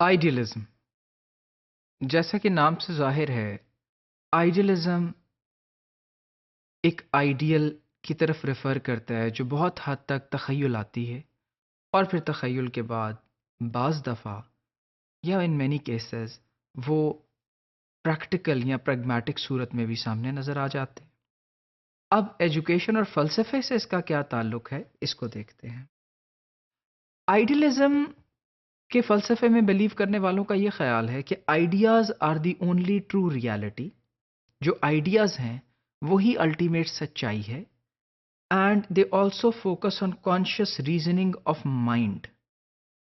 Idealism, جیسا کہ نام سے ظاہر ہے، آئیڈیلزم ایک آئیڈیل کی طرف ریفر کرتا ہے جو بہت حد تک تخیلاتی ہے، اور پھر تخیل کے بعد بعض دفعہ یا ان مینی کیسز وہ پریکٹیکل یا پریگمیٹک صورت میں بھی سامنے نظر آ جاتے ہیں۔ اب ایجوکیشن اور فلسفے سے اس کا کیا تعلق ہے، اس کو دیکھتے ہیں۔ آئیڈیلزم کے فلسفے میں بلیو کرنے والوں کا یہ خیال ہے کہ ideas are the only true reality, جو آئیڈیاز ہیں وہی الٹیمیٹ سچائی ہے، and they also focus on conscious reasoning of mind.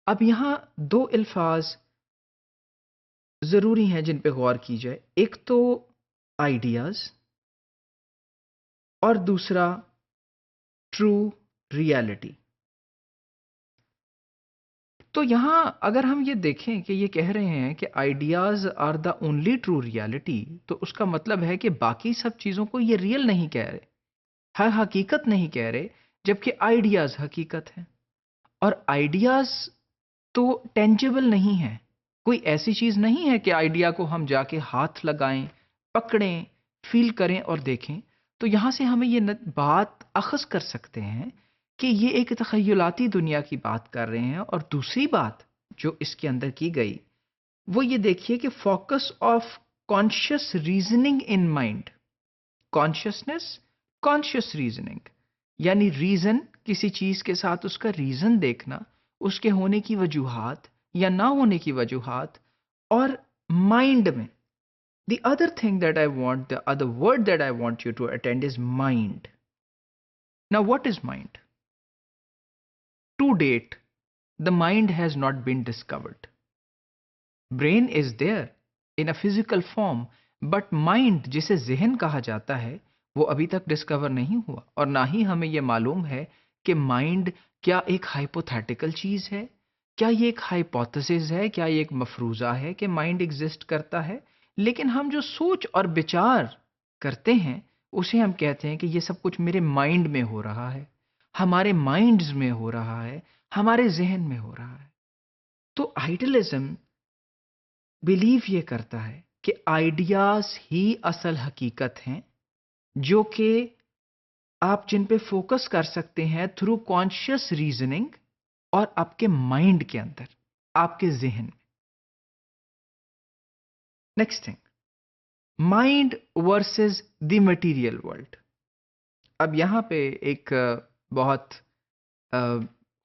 اب یہاں دو الفاظ ضروری ہیں جن پہ غور کی جائے، ایک تو آئیڈیاز اور دوسرا ٹرو ریالٹی۔ تو یہاں اگر ہم یہ دیکھیں کہ یہ کہہ رہے ہیں کہ ideas are the only true reality, تو اس کا مطلب ہے کہ باقی سب چیزوں کو یہ ریئل نہیں کہہ رہے، ہر حقیقت نہیں کہہ رہے، جبکہ آئیڈیاز حقیقت ہیں۔ اور آئیڈیاز تو ٹینجیبل نہیں ہیں، کوئی ایسی چیز نہیں ہے کہ آئیڈیا کو ہم جا کے ہاتھ لگائیں، پکڑیں، فیل کریں اور دیکھیں۔ تو یہاں سے ہمیں یہ بات اخذ کر سکتے ہیں کہ یہ ایک تخیلاتی دنیا کی بات کر رہے ہیں۔ اور دوسری بات جو اس کے اندر کی گئی وہ یہ دیکھیے کہ focus of conscious reasoning in mind, consciousness, conscious reasoning, یعنی ریزن، کسی چیز کے ساتھ اس کا ریزن دیکھنا، اس کے ہونے کی وجوہات یا نہ ہونے کی وجوہات، اور مائنڈ میں the other thing that I want, the other word that I want you to attend is mind. Now what is mind? To date, the mind has not been discovered. Brain is there in a physical form, but mind جسے ذہن کہا جاتا ہے وہ ابھی تک discover نہیں ہوا، اور نہ ہی ہمیں یہ معلوم ہے کہ مائنڈ کیا ایک ہائپوتھیٹیکل چیز ہے، کیا یہ ایک ہائپوتھیسس ہے، کیا یہ ایک مفروضہ ہے کہ مائنڈ ایگزسٹ کرتا ہے۔ لیکن ہم جو سوچ اور بچار کرتے ہیں اسے ہم کہتے ہیں کہ یہ سب کچھ میرے مائنڈ میں ہو رہا ہے، ہمارے مائنڈز میں ہو رہا ہے، ہمارے ذہن میں ہو رہا ہے۔ تو آئیڈیلزم بلیو یہ کرتا ہے کہ آئیڈیاز ہی اصل حقیقت ہیں، جو کہ آپ جن پہ فوکس کر سکتے ہیں تھرو کانشیس ریزننگ اور آپ کے مائنڈ کے اندر، آپ کے ذہن میں۔ Next thing, mind versus the material world. اب یہاں پہ ایک بہت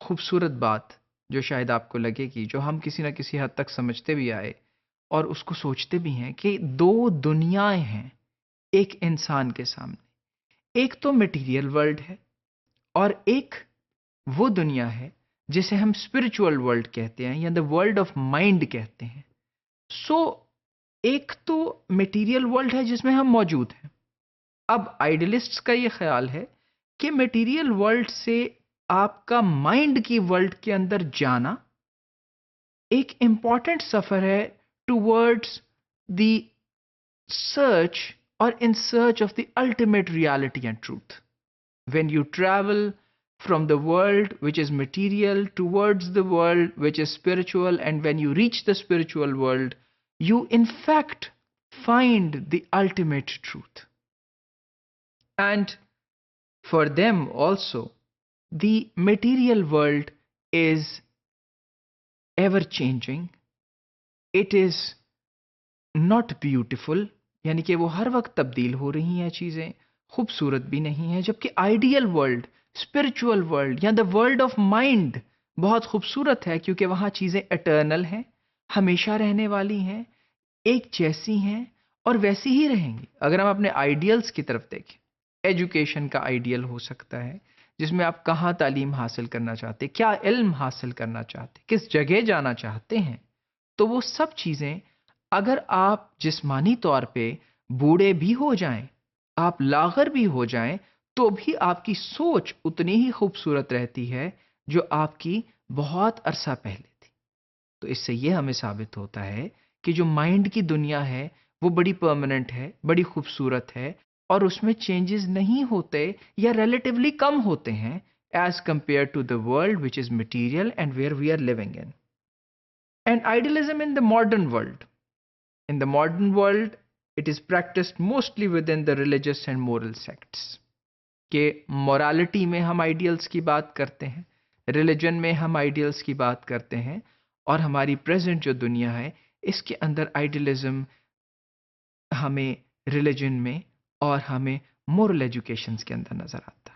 خوبصورت بات جو شاید آپ کو لگے گی، جو ہم کسی نہ کسی حد تک سمجھتے بھی آئے اور اس کو سوچتے بھی ہیں، کہ دو دنیایں ہیں ایک انسان کے سامنے، ایک تو مٹیریل ورلڈ ہے اور ایک وہ دنیا ہے جسے ہم اسپرچول ورلڈ کہتے ہیں یا دا ورلڈ آف مائنڈ کہتے ہیں۔ سو ایک تو میٹیریل ورلڈ ہے جس میں ہم موجود ہیں۔ اب آئیڈیلسٹس کا یہ خیال ہے کہ میٹیریل ورلڈ سے آپ کا مائنڈ کی ورلڈ کے اندر جانا ایک امپورٹنٹ سفر ہے ٹوورڈز دی سرچ اور in search of the ultimate reality and truth. When you travel from the world which is material towards the world which is spiritual, and when you reach the spiritual world, you in fact find the ultimate truth. And for them also, the material world is ever changing. It is not beautiful, یعنی کہ وہ ہر وقت تبدیل ہو رہی ہیں چیزیں، خوبصورت بھی نہیں ہیں، جبکہ آئیڈیل ورلڈ، اسپرچول ورلڈ یا دا ورلڈ آف مائنڈ بہت خوبصورت ہے، کیونکہ وہاں چیزیں اٹرنل ہیں، ہمیشہ رہنے والی ہیں، ایک جیسی ہیں اور ویسی ہی رہیں گی۔ اگر ہم اپنے آئیڈیلز کی طرف دیکھیں، ایجوکیشن کا آئیڈیل ہو سکتا ہے جس میں آپ کہاں تعلیم حاصل کرنا چاہتے، کیا علم حاصل کرنا چاہتے، کس جگہ جانا چاہتے ہیں، تو وہ سب چیزیں اگر آپ جسمانی طور پہ بوڑھے بھی ہو جائیں، آپ لاغر بھی ہو جائیں، تو بھی آپ کی سوچ اتنی ہی خوبصورت رہتی ہے جو آپ کی بہت عرصہ پہلے تھی۔ تو اس سے یہ ہمیں ثابت ہوتا ہے کہ جو مائنڈ کی دنیا ہے وہ بڑی پرماننٹ ہے، بڑی خوبصورت ہے، اور اس میں چینجز نہیں ہوتے یا ریلیٹیولی کم ہوتے ہیں as compare to the world which is material and where we are living in. And idealism in the modern world. In the modern world, it is practiced mostly within the religious and moral sects. کہ morality میں ہم ideals کی بات کرتے ہیں, religion میں ہم ideals کی بات کرتے ہیں, اور ہماری present جو دنیا ہے اس کے اندر idealism ہمیں religion میں اور ہمیں moral educations کے اندر نظر آتا ہے.